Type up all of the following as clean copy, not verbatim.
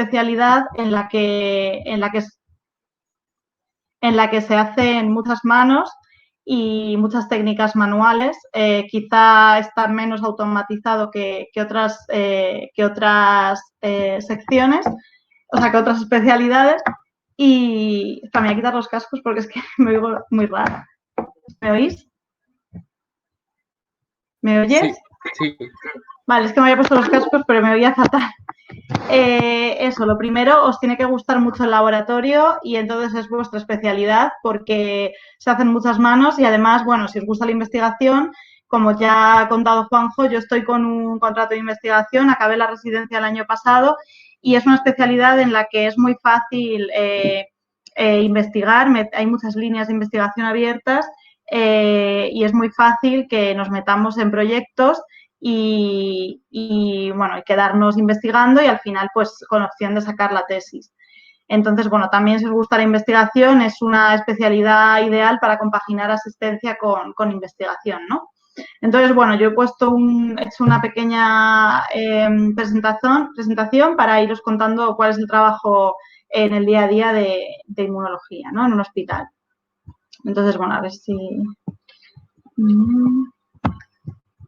especialidad en la que se hacen muchas manos y muchas técnicas manuales. Quizá está menos automatizado que otras secciones, o sea, que otras especialidades. Y también voy a quitar los cascos porque es que me oigo muy rara. ¿Me oís? ¿Me oyes? Sí. Vale, es que me había puesto los cascos, pero me oía fatal. Eso, lo primero, os tiene que gustar mucho el laboratorio y entonces es vuestra especialidad porque se hacen muchas manos y además, bueno, si os gusta la investigación, como ya ha contado Juanjo, yo estoy con un contrato de investigación, acabé la residencia el año pasado y es una especialidad en la que es muy fácil investigar, hay muchas líneas de investigación abiertas y es muy fácil que nos metamos en proyectos y bueno, hay que quedarnos investigando y al final pues con opción de sacar la tesis. Entonces, bueno, también si os gusta la investigación es una especialidad ideal para compaginar asistencia con investigación, ¿no? Entonces, bueno, yo he hecho una pequeña presentación para iros contando cuál es el trabajo en el día a día de inmunología, ¿no? En un hospital. Entonces, bueno, a ver si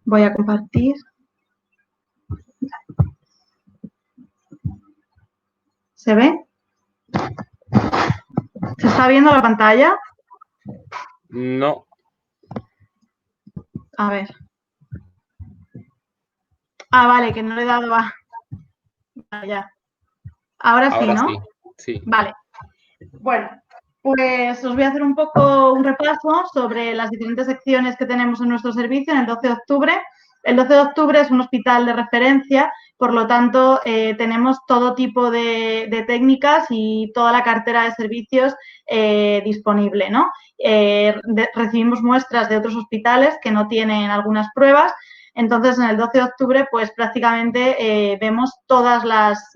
voy a compartir. ¿Se ve? ¿Se está viendo la pantalla? No. A ver. Ah, vale, que no le he dado a... Ya. Ahora sí, Ahora ¿no? sí. Vale. Bueno, pues os voy a hacer un poco un repaso sobre las diferentes secciones que tenemos en nuestro servicio en el 12 de octubre. El 12 de octubre es un hospital de referencia, por lo tanto, tenemos todo tipo de técnicas y toda la cartera de servicios disponible, ¿no? Recibimos muestras de otros hospitales que no tienen algunas pruebas. Entonces, en el 12 de octubre, pues prácticamente vemos todas las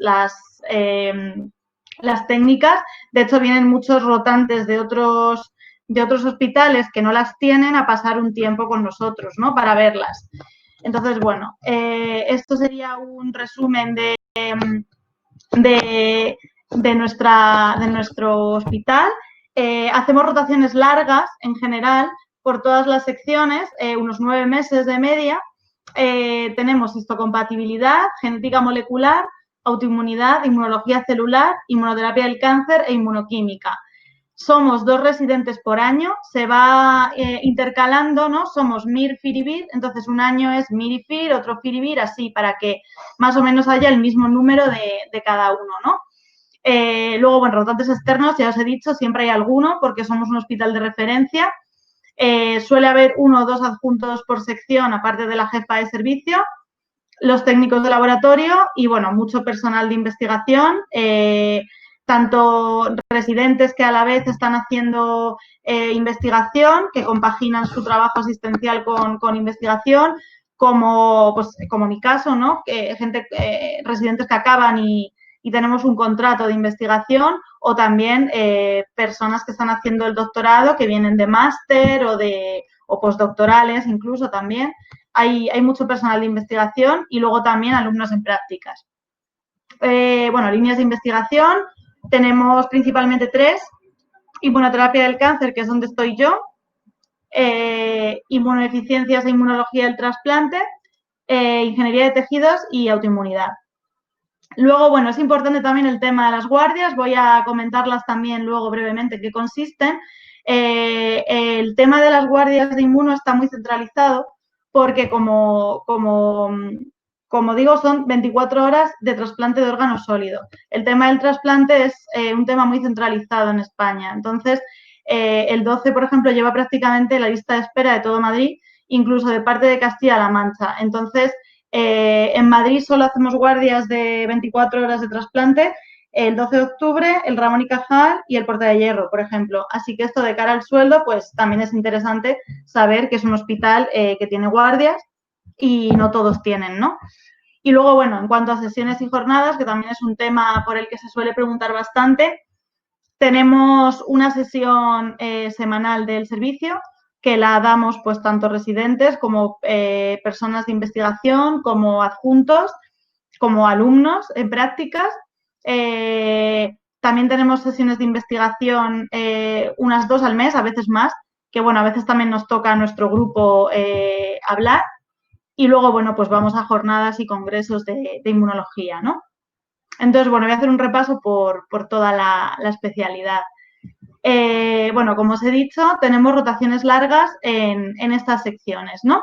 técnicas. De hecho, vienen muchos rotantes de otros hospitales que no las tienen a pasar un tiempo con nosotros, ¿no? Para verlas. Entonces, bueno, esto sería un resumen de nuestro hospital. Hacemos rotaciones largas en general por todas las secciones, unos 9 meses de media. Tenemos histocompatibilidad, genética molecular, autoinmunidad, inmunología celular, inmunoterapia del cáncer e inmunoquímica. Somos 2 residentes por año, se va intercalando, ¿no? Somos MIR, FIR y VIR, entonces un año es MIR y FIR, otro FIR y VIR, así para que más o menos haya el mismo número de cada uno, ¿no? Luego, bueno, rotantes externos, ya os he dicho, siempre hay alguno porque somos un hospital de referencia. Suele haber 1 o 2 adjuntos por sección, aparte de la jefa de servicio, los técnicos de laboratorio y, bueno, mucho personal de investigación, tanto residentes que a la vez están haciendo investigación, que compaginan su trabajo asistencial con investigación, como mi caso, ¿no? Residentes que acaban y tenemos un contrato de investigación, o también personas que están haciendo el doctorado, que vienen de máster o postdoctorales incluso también. Hay mucho personal de investigación y luego también alumnos en prácticas. Bueno, líneas de investigación, tenemos principalmente 3. Inmunoterapia del cáncer, que es donde estoy yo, inmunodeficiencias e inmunología del trasplante, ingeniería de tejidos y autoinmunidad. Luego, bueno, es importante también el tema de las guardias, voy a comentarlas también luego brevemente en qué consisten. El tema de las guardias de inmuno está muy centralizado porque, como digo, son 24 horas de trasplante de órgano sólido. El tema del trasplante es un tema muy centralizado en España. Entonces, el 12, por ejemplo, lleva prácticamente la lista de espera de todo Madrid, incluso de parte de Castilla-La Mancha. Entonces, en Madrid solo hacemos guardias de 24 horas de trasplante, el 12 de octubre, el Ramón y Cajal y el Puerta de Hierro, por ejemplo. Así que esto de cara al sueldo, pues también es interesante saber que es un hospital que tiene guardias y no todos tienen, ¿no? Y luego, bueno, en cuanto a sesiones y jornadas, que también es un tema por el que se suele preguntar bastante, tenemos una sesión semanal del servicio que la damos pues tanto residentes como personas de investigación, como adjuntos, como alumnos en prácticas. También tenemos sesiones de investigación, unas 2 al mes, a veces más, que bueno, a veces también nos toca a nuestro grupo hablar. Y luego, bueno, pues vamos a jornadas y congresos de inmunología, ¿no? Entonces, bueno, voy a hacer un repaso por toda la especialidad. Bueno, como os he dicho, tenemos rotaciones largas en estas secciones, ¿no?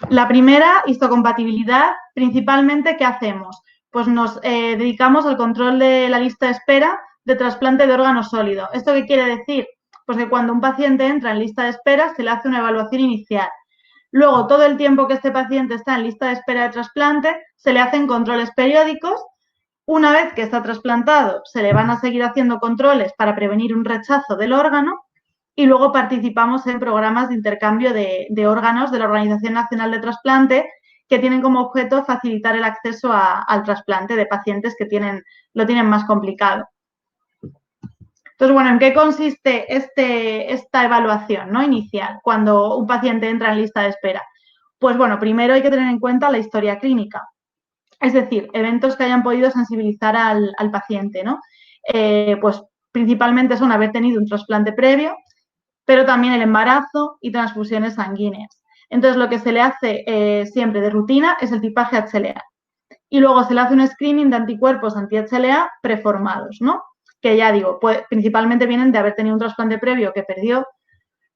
La primera, histocompatibilidad, principalmente, ¿qué hacemos? Pues nos dedicamos al control de la lista de espera de trasplante de órgano sólido. ¿Esto qué quiere decir? Pues que cuando un paciente entra en lista de espera se le hace una evaluación inicial. Luego, todo el tiempo que este paciente está en lista de espera de trasplante, se le hacen controles periódicos. Una vez que está trasplantado, se le van a seguir haciendo controles para prevenir un rechazo del órgano y luego participamos en programas de intercambio de órganos de la Organización Nacional de Trasplante que tienen como objeto facilitar el acceso al trasplante de pacientes que lo tienen más complicado. Entonces, bueno, ¿en qué consiste esta evaluación, ¿no?, inicial cuando un paciente entra en lista de espera? Pues bueno, primero hay que tener en cuenta la historia clínica, es decir, eventos que hayan podido sensibilizar al paciente, ¿no? Pues principalmente son haber tenido un trasplante previo, pero también el embarazo y transfusiones sanguíneas. Entonces, lo que se le hace siempre de rutina es el tipaje HLA. Y luego se le hace un screening de anticuerpos anti-HLA preformados, ¿no? Que ya digo, pues, principalmente vienen de haber tenido un trasplante previo que perdió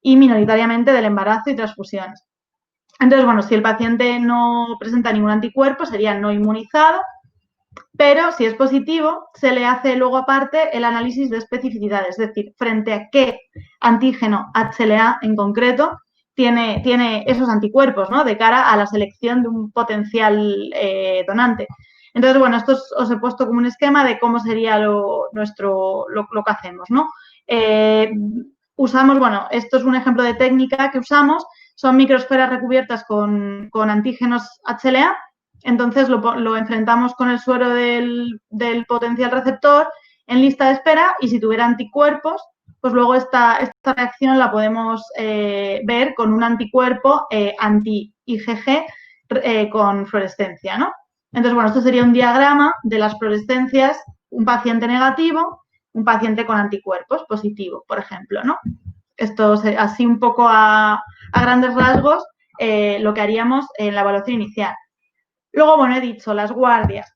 y minoritariamente del embarazo y transfusiones. Entonces, bueno, si el paciente no presenta ningún anticuerpo, sería no inmunizado, pero si es positivo, se le hace luego aparte el análisis de especificidad, es decir, frente a qué antígeno HLA en concreto tiene esos anticuerpos, ¿no?, de cara a la selección de un potencial donante. Entonces, bueno, esto os he puesto como un esquema de cómo sería lo que hacemos, ¿no? Usamos, bueno, esto es un ejemplo de técnica que usamos, son microesferas recubiertas con antígenos HLA. Entonces lo enfrentamos con el suero del potencial receptor en lista de espera y si tuviera anticuerpos, pues luego esta reacción la podemos ver con un anticuerpo anti-IgG con fluorescencia, ¿no? Entonces, bueno, esto sería un diagrama de las fluorescencias, un paciente negativo, un paciente con anticuerpos positivo, por ejemplo, ¿no? Esto así un poco a grandes rasgos lo que haríamos en la evaluación inicial. Luego, bueno, he dicho, las guardias.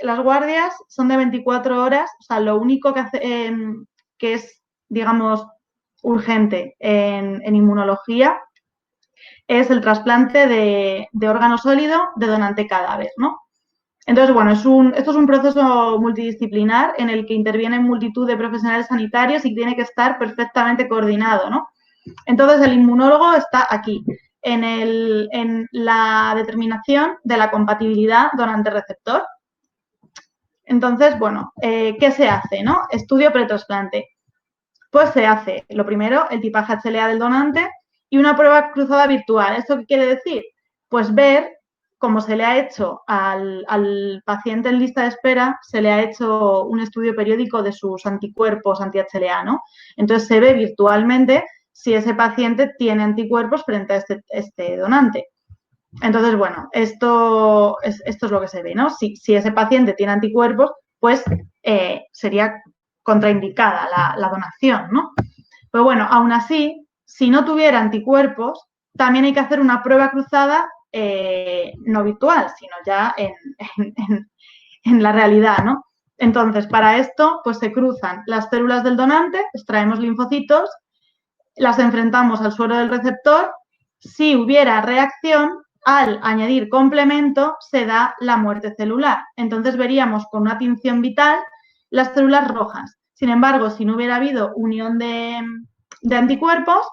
Las guardias son de 24 horas, o sea, lo único que es, digamos, urgente en inmunología es el trasplante de órgano sólido de donante cadáver, ¿no? Entonces, bueno, esto es un proceso multidisciplinar en el que intervienen multitud de profesionales sanitarios y tiene que estar perfectamente coordinado, ¿no? Entonces, el inmunólogo está aquí, en la determinación de la compatibilidad donante-receptor. Entonces, bueno, ¿qué se hace, no? Estudio pretrasplante. Pues se hace, lo primero, el tipaje HLA del donante y una prueba cruzada virtual. ¿Esto qué quiere decir? Pues ver, como se le ha hecho al paciente en lista de espera, se le ha hecho un estudio periódico de sus anticuerpos anti-HLA, ¿no? Entonces se ve virtualmente si ese paciente tiene anticuerpos frente a este donante. Entonces, bueno, esto es lo que se ve, ¿no? Si ese paciente tiene anticuerpos, pues sería contraindicada la donación, ¿no? Pero bueno, aún así, si no tuviera anticuerpos, también hay que hacer una prueba cruzada no virtual, sino ya en la realidad, ¿no? Entonces, para esto, pues se cruzan las células del donante, extraemos linfocitos, las enfrentamos al suero del receptor. Si hubiera reacción, al añadir complemento se da la muerte celular. Entonces veríamos con una tinción vital las células rojas. Sin embargo, si no hubiera habido unión de anticuerpos,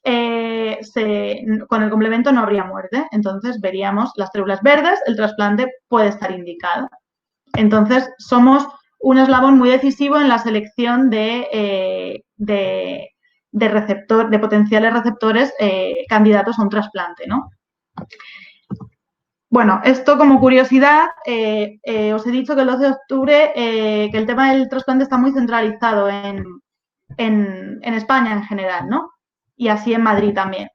con el complemento no habría muerte. Entonces veríamos las células verdes, el trasplante puede estar indicado. Entonces somos un eslabón muy decisivo en la selección de potenciales receptores candidatos a un trasplante, ¿no? Bueno, esto como curiosidad, os he dicho que el 12 de octubre, que el tema del trasplante está muy centralizado en España en general, ¿no? Y así en Madrid también.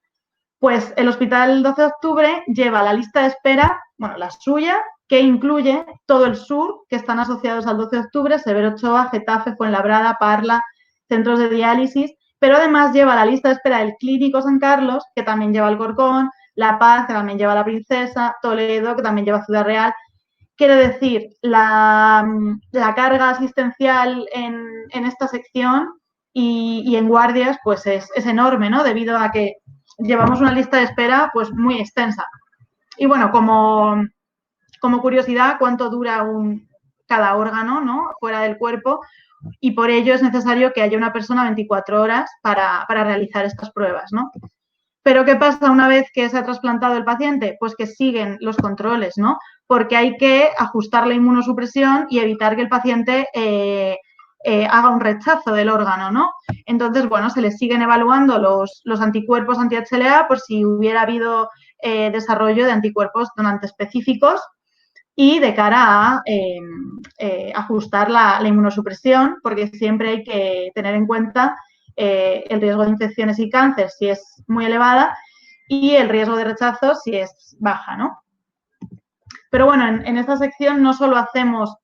Pues el Hospital 12 de Octubre lleva la lista de espera, bueno, la suya, que incluye todo el sur, que están asociados al 12 de octubre, Severo Ochoa, Getafe, Fuenlabrada, Parla, centros de diálisis, pero además lleva la lista de espera del Clínico San Carlos, que también lleva Alcorcón, La Paz, que también lleva La Princesa, Toledo, que también lleva Ciudad Real. Quiere decir, la carga asistencial en esta sección y en guardias pues es enorme, ¿no? Debido a que llevamos una lista de espera pues muy extensa. Y bueno, como curiosidad, ¿cuánto dura cada órgano, ¿no? Fuera del cuerpo? Y por ello es necesario que haya una persona 24 horas para realizar estas pruebas, ¿no? Pero ¿qué pasa una vez que se ha trasplantado el paciente? Pues que siguen los controles, ¿no? Porque hay que ajustar la inmunosupresión y evitar que el paciente haga un rechazo del órgano, ¿no? Entonces, bueno, se les siguen evaluando los anticuerpos anti-HLA por si hubiera habido desarrollo de anticuerpos donantes específicos y de cara a ajustar la inmunosupresión, porque siempre hay que tener en cuenta el riesgo de infecciones y cáncer si es muy elevada y el riesgo de rechazo si es baja, ¿no? Pero bueno, en esta sección no solo hacemos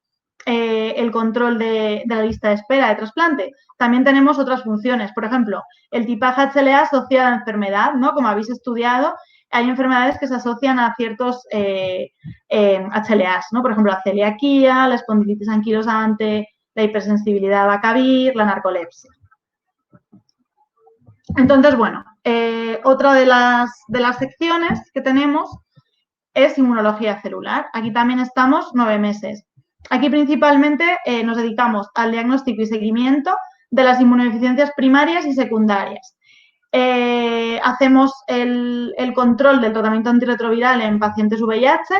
el control de la lista de espera de trasplante, también tenemos otras funciones. Por ejemplo, el tipaje HLA asociado a la enfermedad, ¿no? Como habéis estudiado, hay enfermedades que se asocian a ciertos HLAs, ¿no? Por ejemplo, la celiaquía, la espondilitis anquilosante, la hipersensibilidad a Bacavir, la narcolepsia. Entonces, bueno, otra de las secciones que tenemos es inmunología celular. Aquí también estamos 9 meses. Aquí principalmente nos dedicamos al diagnóstico y seguimiento de las inmunodeficiencias primarias y secundarias. Hacemos el control del tratamiento antirretroviral en pacientes VIH,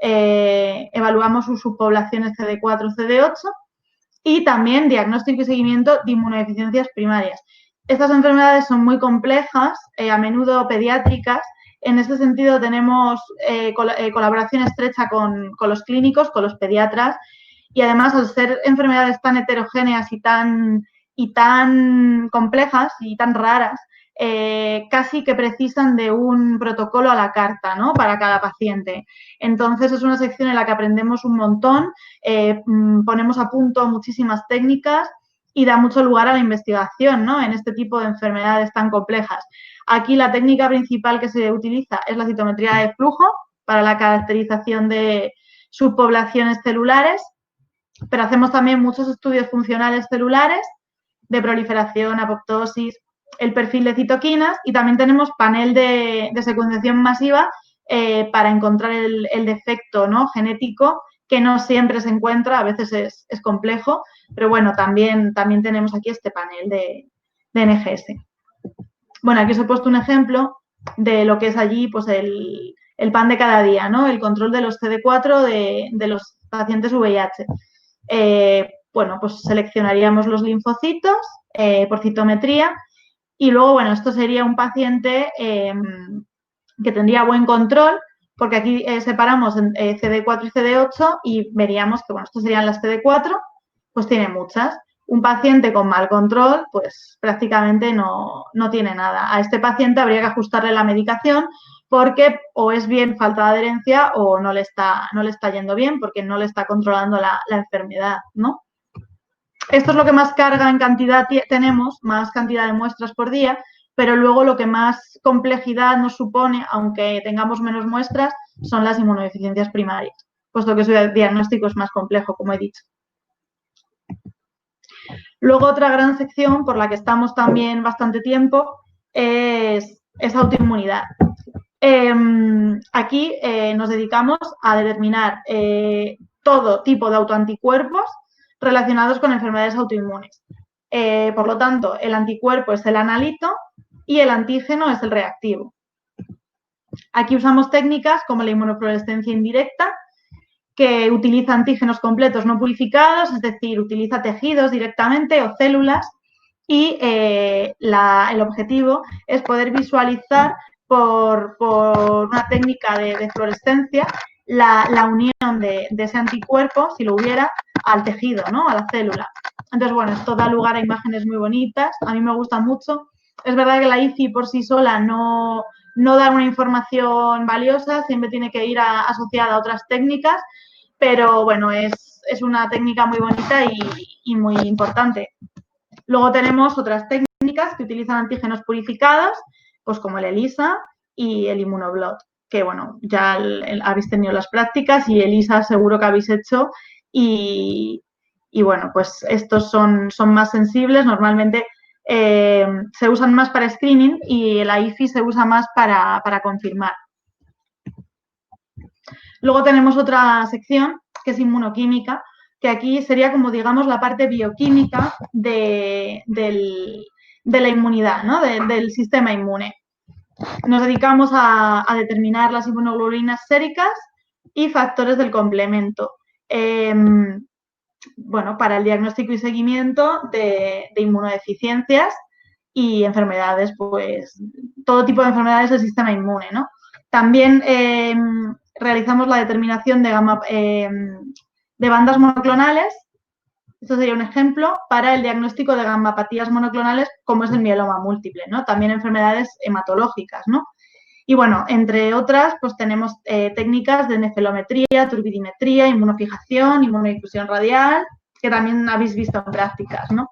evaluamos sus subpoblaciones CD4, CD8 y también diagnóstico y seguimiento de inmunodeficiencias primarias. Estas enfermedades son muy complejas, a menudo pediátricas. En este sentido tenemos colaboración estrecha con los clínicos, con los pediatras y además al ser enfermedades tan heterogéneas y tan complejas y tan raras, casi que precisan de un protocolo a la carta, ¿no? Para cada paciente. Entonces es una sección en la que aprendemos un montón, ponemos a punto muchísimas técnicas y da mucho lugar a la investigación, ¿no? En este tipo de enfermedades tan complejas. Aquí la técnica principal que se utiliza es la citometría de flujo para la caracterización de subpoblaciones celulares, pero hacemos también muchos estudios funcionales celulares de proliferación, apoptosis, el perfil de citoquinas y también tenemos panel de secuenciación masiva para encontrar el defecto, ¿no? Genético que no siempre se encuentra, a veces es complejo, pero bueno, también tenemos aquí este panel de NGS. Bueno, aquí os he puesto un ejemplo de lo que es allí pues el pan de cada día, ¿no? El control de los CD4 de los pacientes VIH. Bueno, pues seleccionaríamos los linfocitos por citometría y luego, bueno, esto sería un paciente que tendría buen control porque aquí separamos en CD4 y CD8 y veríamos que, bueno, estos serían las CD4, pues tiene muchas. Un paciente con mal control, pues prácticamente no tiene nada. A este paciente habría que ajustarle la medicación porque o es bien falta de adherencia o no le está yendo bien porque no le está controlando la enfermedad, ¿no? Esto es lo que más carga en cantidad tenemos, más cantidad de muestras por día, pero luego lo que más complejidad nos supone, aunque tengamos menos muestras, son las inmunodeficiencias primarias, puesto que su diagnóstico es más complejo, como he dicho. Luego otra gran sección por la que estamos también bastante tiempo es autoinmunidad. Aquí nos dedicamos a determinar todo tipo de autoanticuerpos relacionados con enfermedades autoinmunes. Por lo tanto, el anticuerpo es el analito y el antígeno es el reactivo. Aquí usamos técnicas como la inmunofluorescencia indirecta, que utiliza antígenos completos no purificados, es decir, utiliza tejidos directamente o células y el objetivo es poder visualizar por una técnica de fluorescencia la unión de ese anticuerpo, si lo hubiera, al tejido, ¿no? A la célula. Entonces, bueno, esto da lugar a imágenes muy bonitas, a mí me gusta mucho. Es verdad que la IFI por sí sola no da una información valiosa, siempre tiene que ir asociada a otras técnicas, pero bueno, es una técnica muy bonita y muy importante. Luego tenemos otras técnicas que utilizan antígenos purificados, pues como el ELISA y el Immunoblot, que bueno, ya habéis tenido las prácticas y ELISA seguro que habéis hecho y bueno, pues estos son más sensibles, normalmente se usan más para screening y el IFI se usa más para confirmar. Luego tenemos otra sección que es inmunoquímica, que aquí sería como, digamos, la parte bioquímica de la inmunidad, ¿no? Del sistema inmune. Nos dedicamos a determinar las inmunoglobulinas séricas y factores del complemento. Bueno, para el diagnóstico y seguimiento de inmunodeficiencias y enfermedades, pues todo tipo de enfermedades del sistema inmune, ¿no? También realizamos la determinación de bandas monoclonales. Esto sería un ejemplo para el diagnóstico de gampapatías monoclonales, como es el mieloma múltiple, ¿no? También enfermedades hematológicas, ¿no? Y bueno, entre otras, pues tenemos técnicas de nefelometría, turbidimetría, inmunofijación, inmunodifusión radial, que también habéis visto en prácticas, ¿no?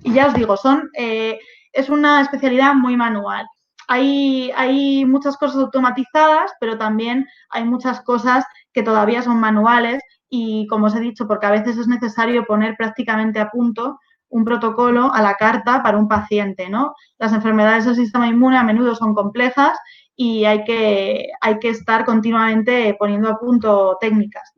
Y ya os digo, es una especialidad muy manual. Hay muchas cosas automatizadas, pero también hay muchas cosas que todavía son manuales y, como os he dicho, porque a veces es necesario poner prácticamente a punto un protocolo a la carta para un paciente, ¿no? Las enfermedades del sistema inmune a menudo son complejas y hay que estar continuamente poniendo a punto técnicas.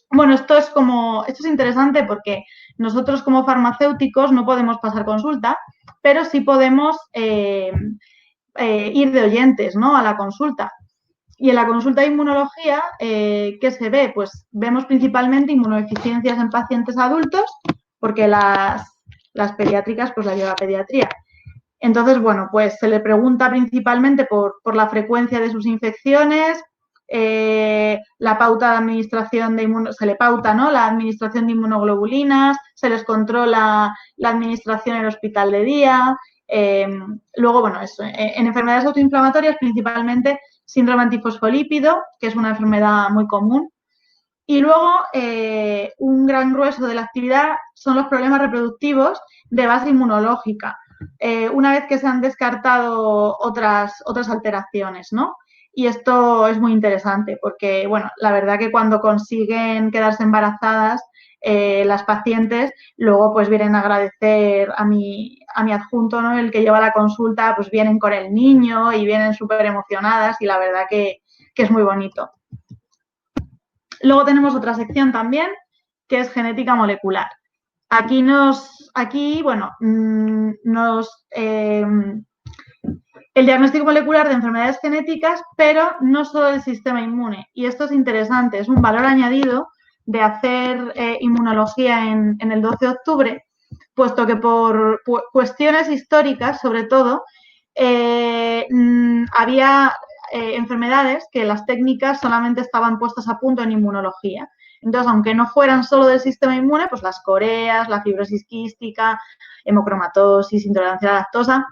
Bueno, esto es interesante porque nosotros como farmacéuticos no podemos pasar consulta, pero sí podemos ir de oyentes, ¿no? A la consulta. Y en la consulta de inmunología, ¿qué se ve? Pues vemos principalmente inmunodeficiencias en pacientes adultos, porque las pediátricas pues las lleva pediatría. Entonces, bueno, pues se le pregunta principalmente por la frecuencia de sus infecciones, la pauta de administración se le pauta, ¿no? La administración de inmunoglobulinas, se les controla la administración en el hospital de día. Luego, bueno, eso, en enfermedades autoinflamatorias, principalmente síndrome antifosfolípido, que es una enfermedad muy común. Y luego, un gran grueso de la actividad son los problemas reproductivos de base inmunológica, una vez que se han descartado otras alteraciones, ¿no? Y esto es muy interesante porque, bueno, la verdad que cuando consiguen quedarse embarazadas, las pacientes luego pues vienen a agradecer a mi adjunto, ¿no? El que lleva la consulta, pues vienen con el niño y vienen súper emocionadas y la verdad que es muy bonito. Luego tenemos otra sección también que es genética molecular. Aquí bueno, el diagnóstico molecular de enfermedades genéticas, pero no solo del sistema inmune. Y esto es interesante, es un valor añadido de hacer inmunología en el 12 de octubre, puesto que por cuestiones históricas, sobre todo, había enfermedades que las técnicas solamente estaban puestas a punto en inmunología. Entonces, aunque no fueran solo del sistema inmune, pues las coreas, la fibrosis quística, hemocromatosis, intolerancia a la lactosa,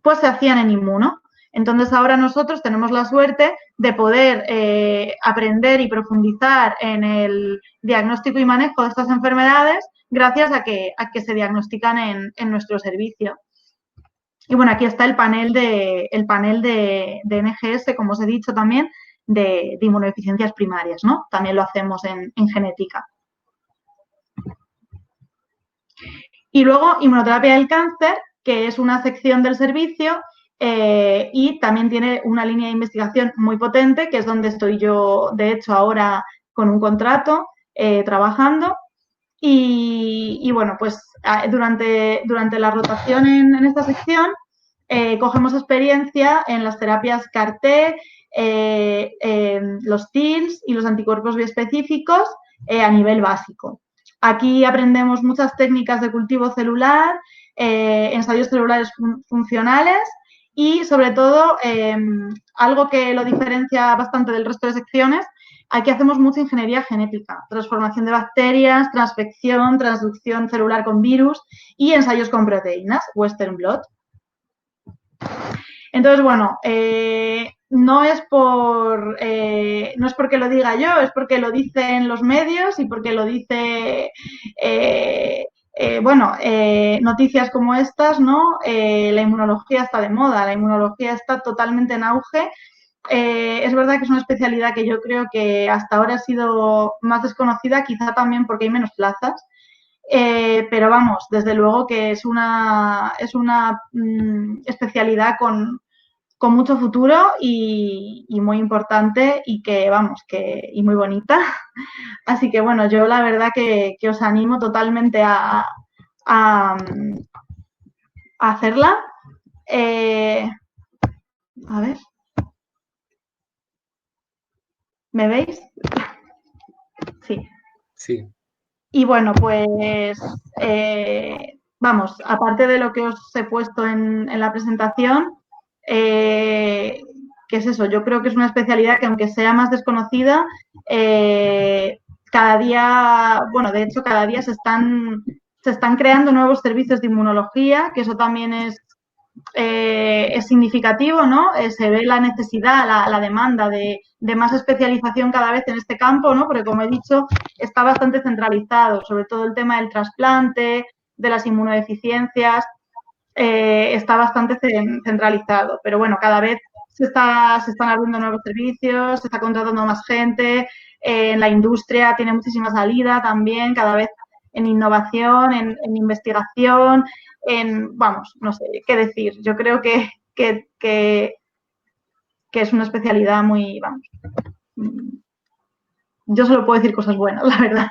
pues se hacían en inmuno. Entonces, ahora nosotros tenemos la suerte de poder aprender y profundizar en el diagnóstico y manejo de estas enfermedades gracias a que se diagnostican en nuestro servicio. Y bueno, aquí está el panel de NGS, como os he dicho también, de inmunodeficiencias primarias, ¿no? También lo hacemos en genética. Y luego, inmunoterapia del cáncer, que es una sección del servicio y también tiene una línea de investigación muy potente, que es donde estoy yo, de hecho, ahora con un contrato trabajando. Y bueno, pues durante la rotación en esta sección cogemos experiencia en las terapias CAR-T, los TILs y los anticuerpos biespecíficos a nivel básico. Aquí aprendemos muchas técnicas de cultivo celular, ensayos celulares funcionales y, sobre todo, algo que lo diferencia bastante del resto de secciones, aquí hacemos mucha ingeniería genética, transformación de bacterias, transfección, transducción celular con virus y ensayos con proteínas, Western blot. Entonces, bueno, no es no es porque lo diga yo, es porque lo dicen los medios y porque lo dice, noticias como estas, ¿no? La inmunología está de moda, la inmunología está totalmente en auge. Es verdad que es una especialidad que yo creo que hasta ahora ha sido más desconocida, quizá también porque hay menos plazas. Pero vamos, desde luego que es una especialidad con mucho futuro y muy importante y que, vamos, y muy bonita. Así que, bueno, yo la verdad que os animo totalmente a hacerla. A ver, ¿me veis? Sí. Sí. Y bueno, pues vamos, aparte de lo que os he puesto en la presentación, ¿qué es eso? Yo creo que es una especialidad que aunque sea más desconocida, cada día, bueno, de hecho cada día se están creando nuevos servicios de inmunología, que eso también es significativo, ¿no? Se ve la necesidad, la demanda de más especialización cada vez en este campo, ¿no? Porque como he dicho, está bastante centralizado, sobre todo el tema del trasplante, de las inmunodeficiencias, está bastante centralizado. Pero bueno, cada vez se están abriendo nuevos servicios, se está contratando más gente, en la industria tiene muchísima salida también, cada vez en innovación, en investigación, vamos, no sé qué decir. Yo creo que es una especialidad muy, vamos, yo solo puedo decir cosas buenas, la verdad.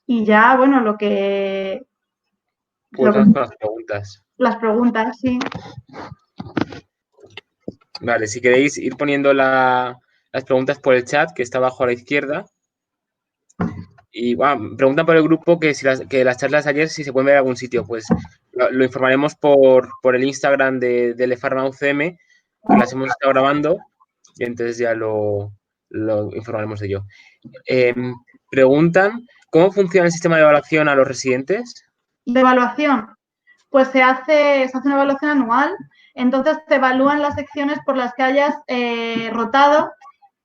Y ya, bueno, Pues vamos con las preguntas. las preguntas, sí. Vale, si queréis ir poniendo las preguntas por el chat, que está abajo a la izquierda. Y bueno, preguntan por el grupo que que las charlas de ayer si se pueden ver en algún sitio. Pues lo informaremos por el Instagram de Lefarma UCM, que las hemos estado grabando, y entonces ya lo informaremos de ello. Preguntan, ¿cómo funciona el sistema de evaluación a los residentes? De evaluación, pues se hace una evaluación anual, entonces te evalúan las secciones por las que hayas rotado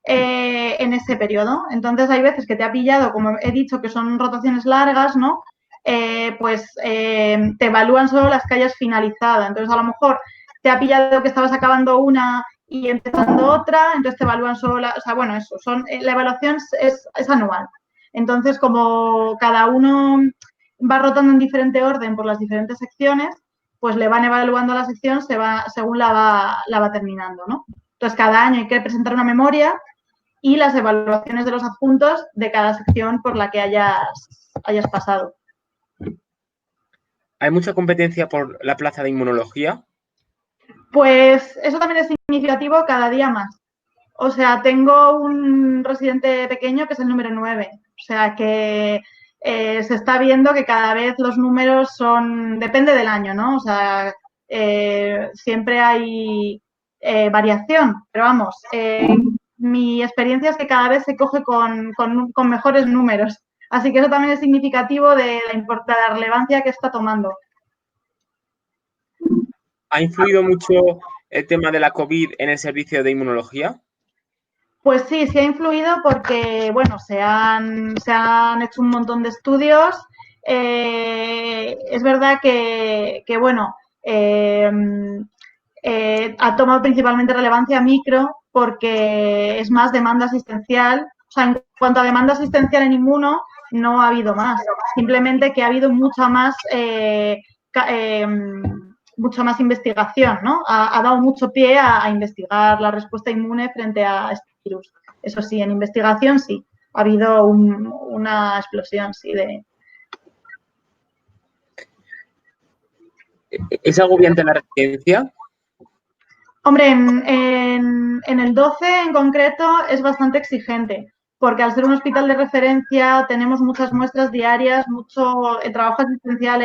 en ese periodo. Entonces hay veces que te ha pillado, como he dicho, que son rotaciones largas, ¿no? Te evalúan solo las que hayas finalizado. Entonces a lo mejor te ha pillado que estabas acabando una y empezando otra, entonces te evalúan solo, o sea, bueno, eso, la evaluación es anual. Entonces, como cada uno va rotando en diferente orden por las diferentes secciones, pues le van evaluando la sección según la va terminando, ¿no? Entonces, cada año hay que presentar una memoria y las evaluaciones de los adjuntos de cada sección por la que hayas pasado. ¿Hay mucha competencia por la plaza de inmunología? Pues eso también es significativo cada día más. O sea, tengo un residente pequeño que es el número 9. O sea, que se está viendo que cada vez los números depende del año, ¿no? O sea, siempre hay variación, pero vamos, mi experiencia es que cada vez se coge con mejores números. Así que eso también es significativo de la relevancia que está tomando. ¿Ha influido mucho el tema de la COVID en el servicio de inmunología? Pues sí, sí ha influido porque, bueno, se han hecho un montón de estudios. Es verdad que bueno, ha tomado principalmente relevancia micro porque es más demanda asistencial. O sea, en cuanto a demanda asistencial en inmuno, no ha habido más. Simplemente que ha habido mucha más investigación, ¿no? Ha dado mucho pie a investigar la respuesta inmune frente a este virus. Eso sí, en investigación sí, ha habido una explosión, sí, ¿Es agobiante la residencia? Hombre, en el 12 en concreto es bastante exigente, porque al ser un hospital de referencia tenemos muchas muestras diarias, el trabajo asistencial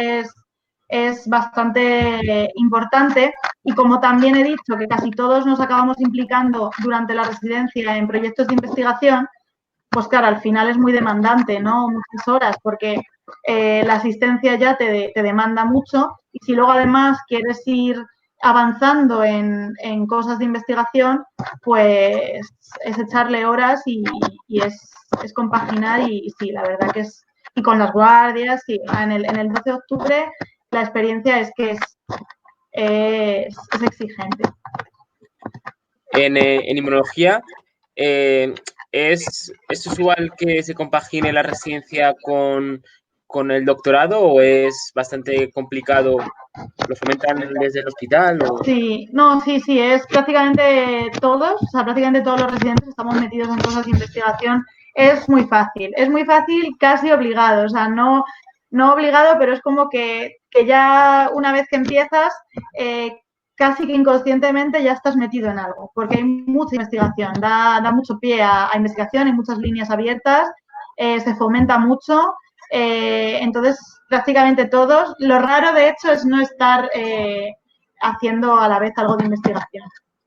es bastante importante y como también he dicho que casi todos nos acabamos implicando durante la residencia en proyectos de investigación, pues claro, al final es muy demandante, ¿no? Muchas horas, porque la asistencia ya te demanda mucho y si luego además quieres ir avanzando en cosas de investigación, pues es echarle horas y es compaginar y sí, la verdad que es, y con las guardias, sí, en el 12 de octubre la experiencia es que es exigente. En inmunología, ¿es usual que se compagine la residencia con el doctorado o es bastante complicado? ¿Lo fomentan desde el hospital? Sí, no, sí, es prácticamente todos, o sea, prácticamente todos los residentes estamos metidos en cosas de investigación. Es muy fácil, casi obligado, o sea, no obligado, pero es como que ya una vez que empiezas, casi que inconscientemente ya estás metido en algo, porque hay mucha investigación, da mucho pie a investigación, hay muchas líneas abiertas, se fomenta mucho, entonces prácticamente todos. Lo raro, de hecho, es no estar haciendo a la vez algo de investigación,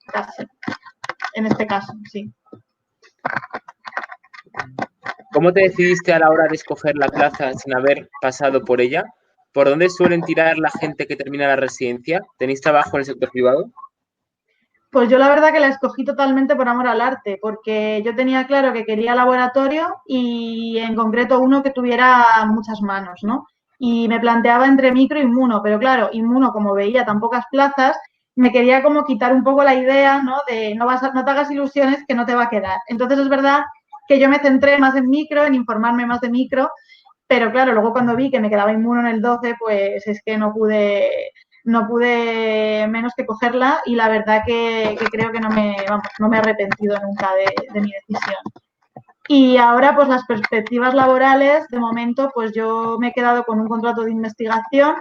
casi, en este caso, sí. ¿Cómo te decidiste a la hora de escoger la plaza sin haber pasado por ella? ¿Por dónde suelen tirar la gente que termina la residencia? ¿Tenéis trabajo en el sector privado? Pues yo la verdad que la escogí totalmente por amor al arte, porque yo tenía claro que quería laboratorio y en concreto uno que tuviera muchas manos, ¿no? Y me planteaba entre micro e inmuno, pero claro, inmuno, como veía tan pocas plazas, me quería como quitar un poco la idea, ¿no? De no te hagas ilusiones que no te va a quedar. Entonces es verdad que yo me centré más en micro, en informarme más de micro, pero claro, luego cuando vi que me quedaba inmuno en el 12, pues es que no pude menos que cogerla y la verdad que creo que no me he arrepentido nunca de mi decisión. Y ahora, pues las perspectivas laborales, de momento, pues yo me he quedado con un contrato de investigación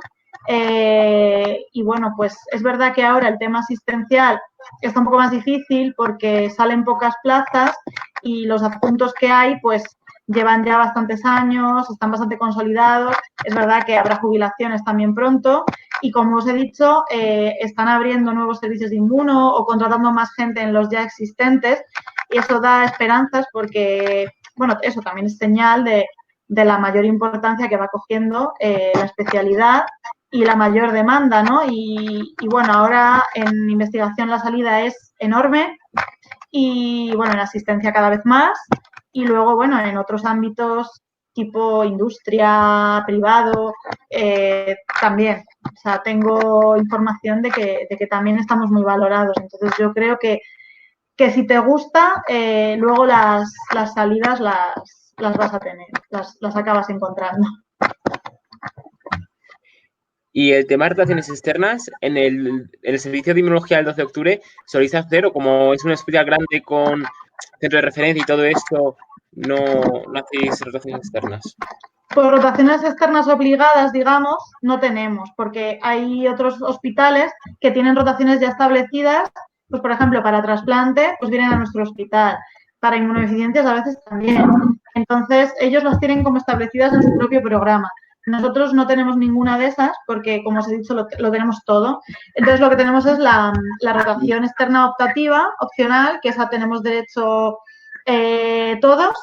y bueno, pues es verdad que ahora el tema asistencial está un poco más difícil porque salen pocas plazas y los adjuntos que hay, pues llevan ya bastantes años, están bastante consolidados. Es verdad que habrá jubilaciones también pronto y, como os he dicho, están abriendo nuevos servicios de inmuno o contratando más gente en los ya existentes y eso da esperanzas porque, bueno, eso también es señal de la mayor importancia que va cogiendo la especialidad y la mayor demanda, ¿no? Y bueno, ahora en investigación la salida es enorme y, bueno, en asistencia cada vez más y luego, bueno, en otros ámbitos tipo industria, privado, también. O sea, tengo información de que también estamos muy valorados. Entonces, yo creo que si te gusta, luego las salidas las vas a tener, las acabas encontrando. Y el tema de relaciones externas, en el servicio de inmunología del 12 de octubre, ¿soléis hacer, o como es un hospital grande con centro de referencia y todo esto, no hacéis relaciones externas? Por rotaciones externas obligadas, digamos, no tenemos, porque hay otros hospitales que tienen rotaciones ya establecidas, pues por ejemplo, para trasplante, pues vienen a nuestro hospital, para inmunodeficiencias a veces también. Entonces, ellos las tienen como establecidas en su propio programa. Nosotros no tenemos ninguna de esas porque, como os he dicho, lo tenemos todo. Entonces, lo que tenemos es la rotación externa optativa, opcional, que esa tenemos derecho todos,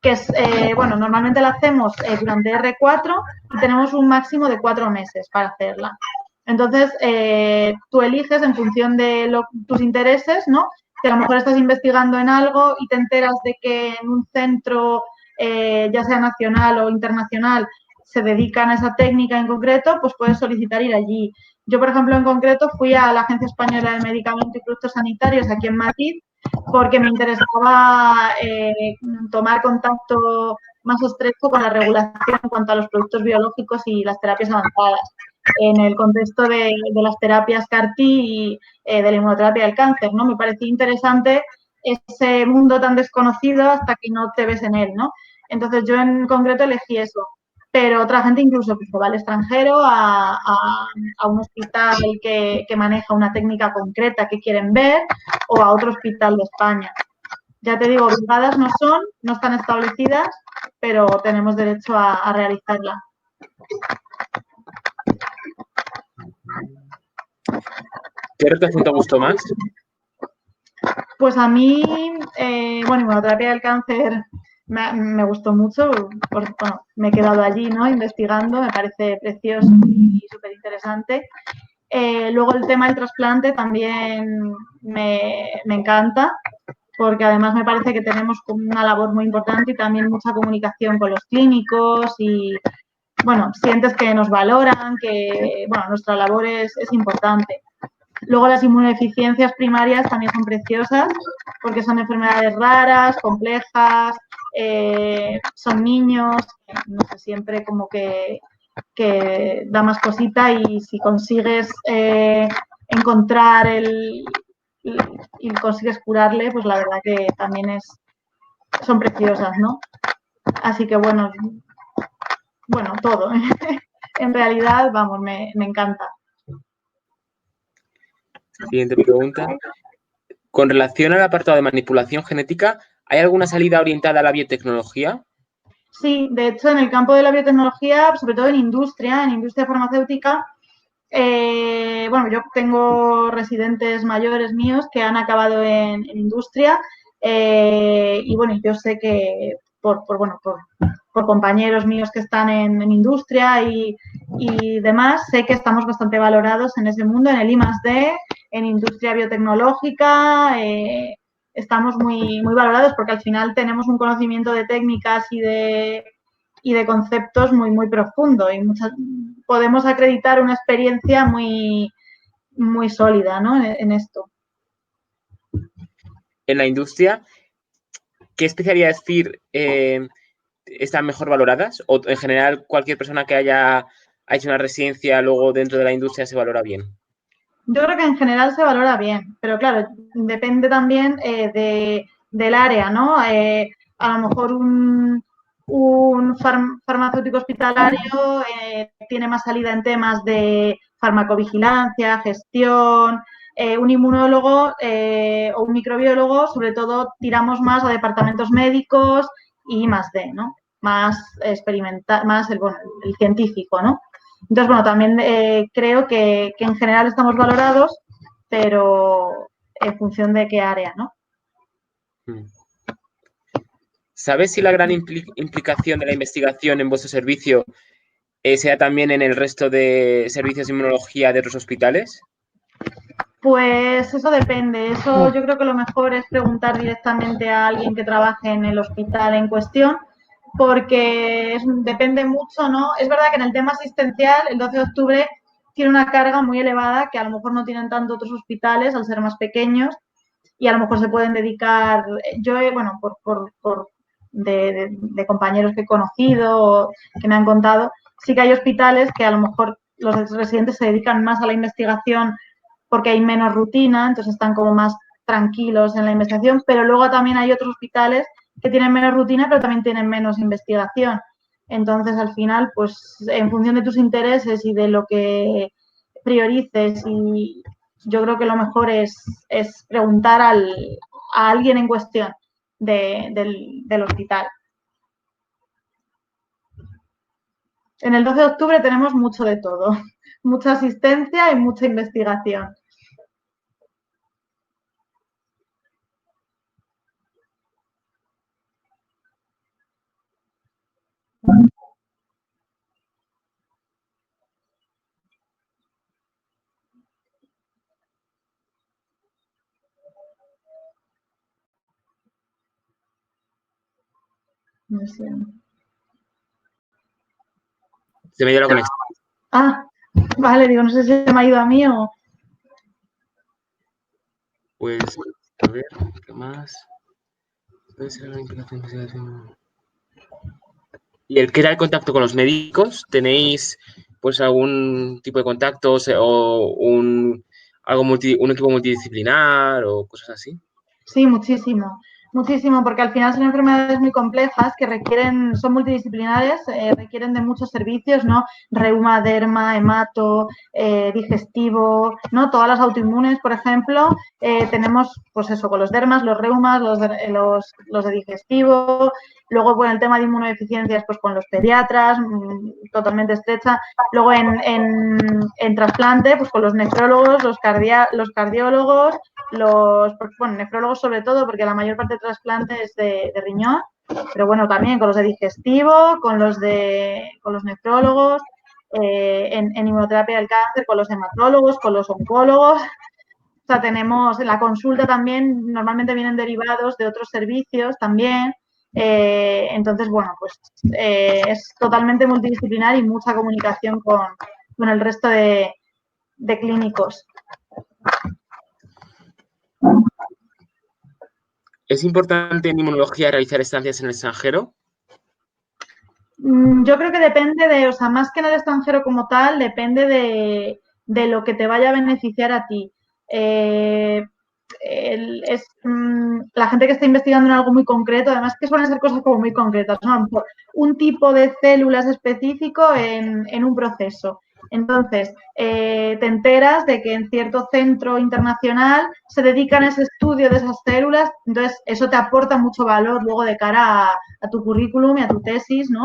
que es, bueno, normalmente la hacemos durante R4 y tenemos un máximo de 4 meses para hacerla. Entonces, tú eliges en función de tus intereses, ¿no? Que a lo mejor estás investigando en algo y te enteras de que en un centro, ya sea nacional o internacional, se dedican a esa técnica en concreto, pues puedes solicitar ir allí. Yo, por ejemplo, en concreto fui a la Agencia Española de Medicamentos y Productos Sanitarios aquí en Madrid porque me interesaba tomar contacto más estrecho con la regulación en cuanto a los productos biológicos y las terapias avanzadas en el contexto de las terapias CAR-T y de la inmunoterapia del cáncer, ¿no? Me parecía interesante ese mundo tan desconocido hasta que no te ves en él, ¿no? Entonces yo en concreto elegí eso, pero otra gente incluso pues, va al extranjero a un hospital que maneja una técnica concreta que quieren ver o a otro hospital de España. Ya te digo, obligadas no son, no están establecidas, pero tenemos derecho a realizarla. ¿Qué rotación te gustó más? Pues a mí, bueno, inmunoterapia del cáncer me gustó mucho, porque, bueno, me he quedado allí, ¿no? Investigando, me parece precioso y súper interesante. Luego el tema del trasplante también me encanta, porque además me parece que tenemos una labor muy importante y también mucha comunicación con los clínicos y, bueno, sientes que nos valoran, que, bueno, nuestra labor es importante. Luego las inmunodeficiencias primarias también son preciosas porque son enfermedades raras, complejas, son niños, no sé, siempre como que da más cosita y si consigues encontrar y consigues curarle, pues la verdad que también son preciosas, ¿no? Así que bueno, todo. En realidad, vamos, me encanta. Siguiente pregunta. Con relación al apartado de manipulación genética, ¿hay alguna salida orientada a la biotecnología? Sí, de hecho, en el campo de la biotecnología, sobre todo en industria farmacéutica, bueno, yo tengo residentes mayores míos que han acabado en industria y bueno, yo sé que por compañeros míos que están en industria y demás, sé que estamos bastante valorados en ese mundo, en el I+D, en industria biotecnológica, estamos muy, muy valorados porque al final tenemos un conocimiento de técnicas y de conceptos muy, muy profundo y podemos acreditar una experiencia muy, muy sólida, ¿no? en esto. En la industria, ¿qué especialidades FIR están mejor valoradas? ¿O en general cualquier persona que haya hecho una residencia luego dentro de la industria se valora bien? Yo creo que en general se valora bien, pero claro, depende también del área, ¿no? A lo mejor un farmacéutico hospitalario tiene más salida en temas de farmacovigilancia, gestión. Un inmunólogo o un microbiólogo, sobre todo, tiramos más a departamentos médicos y I+D, ¿no? Más experimental, más el científico, ¿no? Entonces, bueno, también creo que en general estamos valorados, pero en función de qué área, ¿no? ¿Sabes si la gran implicación de la investigación en vuestro servicio sea también en el resto de servicios de inmunología de otros hospitales? Pues eso depende. Eso yo creo que lo mejor es preguntar directamente a alguien que trabaje en el hospital en cuestión, porque depende mucho, ¿no? Es verdad que en el tema asistencial, el 12 de octubre tiene una carga muy elevada que a lo mejor no tienen tanto otros hospitales al ser más pequeños y a lo mejor se pueden dedicar. Yo, bueno, de compañeros que he conocido, que me han contado, sí que hay hospitales que a lo mejor los residentes se dedican más a la investigación porque hay menos rutina, entonces están como más tranquilos en la investigación, pero luego también hay otros hospitales que tienen menos rutina, pero también tienen menos investigación. Entonces, al final, pues en función de tus intereses y de lo que priorices, y yo creo que lo mejor es preguntar a alguien en cuestión del hospital. En el 12 de octubre tenemos mucho de todo, mucha asistencia y mucha investigación. No sé. Se me dio la conexión. Ah, vale, digo, no sé si se me ha ido a mí o... Pues, a ver, ¿qué más? ¿Y el qué era el contacto con los médicos? ¿Tenéis pues algún tipo de contactos o un equipo multidisciplinar o cosas así? Sí, muchísimo, muchísimo, porque al final son enfermedades muy complejas que son multidisciplinares, requieren de muchos servicios, ¿no? Reuma, derma, hemato, digestivo, ¿no? Todas las autoinmunes, por ejemplo, tenemos, pues eso, con los dermas, los reumas, los de digestivo, luego, bueno, el tema de inmunodeficiencias, pues con los pediatras, totalmente estrecha, luego en trasplante, pues con los nefrólogos, los cardiólogos, nefrólogos sobre todo, porque la mayor parte de trasplante es de riñón, pero bueno, también con los de digestivo, con los nefrólogos, en inmunoterapia del cáncer con los hematólogos, con los oncólogos. O sea, tenemos la consulta también, normalmente vienen derivados de otros servicios también. Entonces, bueno, pues es totalmente multidisciplinar y mucha comunicación con el resto de clínicos. ¿Es importante en inmunología realizar estancias en el extranjero? Yo creo que depende de, o sea, más que en el extranjero como tal, depende de lo que te vaya a beneficiar a ti. La gente que está investigando en algo muy concreto, además que suelen ser cosas como muy concretas, ¿no? Un tipo de células específico en un proceso. Entonces, te enteras de que en cierto centro internacional se dedican a ese estudio de esas células, entonces eso te aporta mucho valor luego de cara a tu currículum y a tu tesis, ¿no?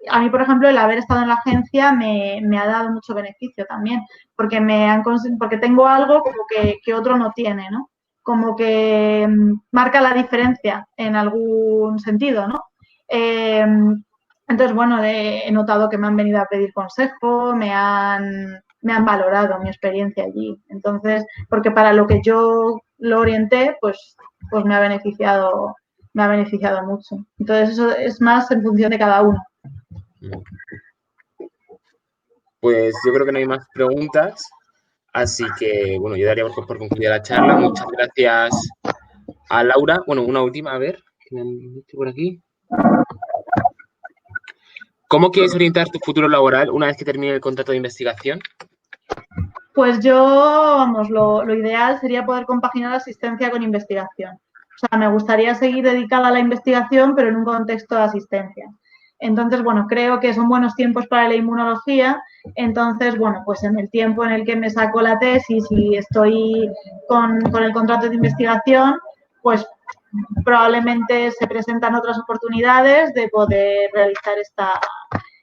A mí, por ejemplo, el haber estado en la agencia me ha dado mucho beneficio también, porque porque tengo algo como que otro no tiene, ¿no? Como que marca la diferencia en algún sentido, ¿no? Entonces, bueno, he notado que me han venido a pedir consejo, me han valorado mi experiencia allí. Entonces, porque para lo que yo lo orienté, pues me ha beneficiado mucho. Entonces, eso es más en función de cada uno. Pues yo creo que no hay más preguntas, así que, bueno, yo daría por concluida la charla. Muchas gracias a Laura. Bueno, una última, a ver, ¿qué me han dicho por aquí? ¿Cómo quieres orientar tu futuro laboral una vez que termine el contrato de investigación? Pues yo, vamos, lo ideal sería poder compaginar asistencia con investigación. O sea, me gustaría seguir dedicada a la investigación, pero en un contexto de asistencia. Entonces, bueno, creo que son buenos tiempos para la inmunología. Entonces, bueno, pues en el tiempo en el que me saco la tesis y estoy con el contrato de investigación, pues probablemente se presentan otras oportunidades de poder realizar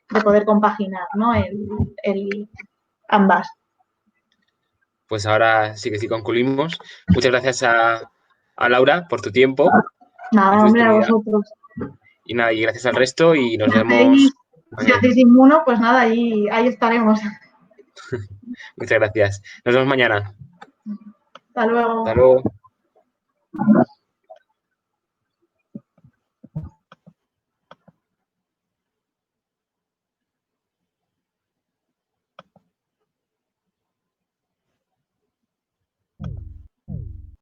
de poder compaginar, ¿no? Ambas. Pues ahora sí que sí concluimos. Muchas gracias a Laura por tu tiempo y Nada, tu hombre, a disponibilidad. vosotros. Y nada, y gracias al resto y nos Si vemos si mañana. hacéis inmuno, pues nada, ahí estaremos. Muchas gracias. Nos vemos mañana. Hasta luego. Hasta luego.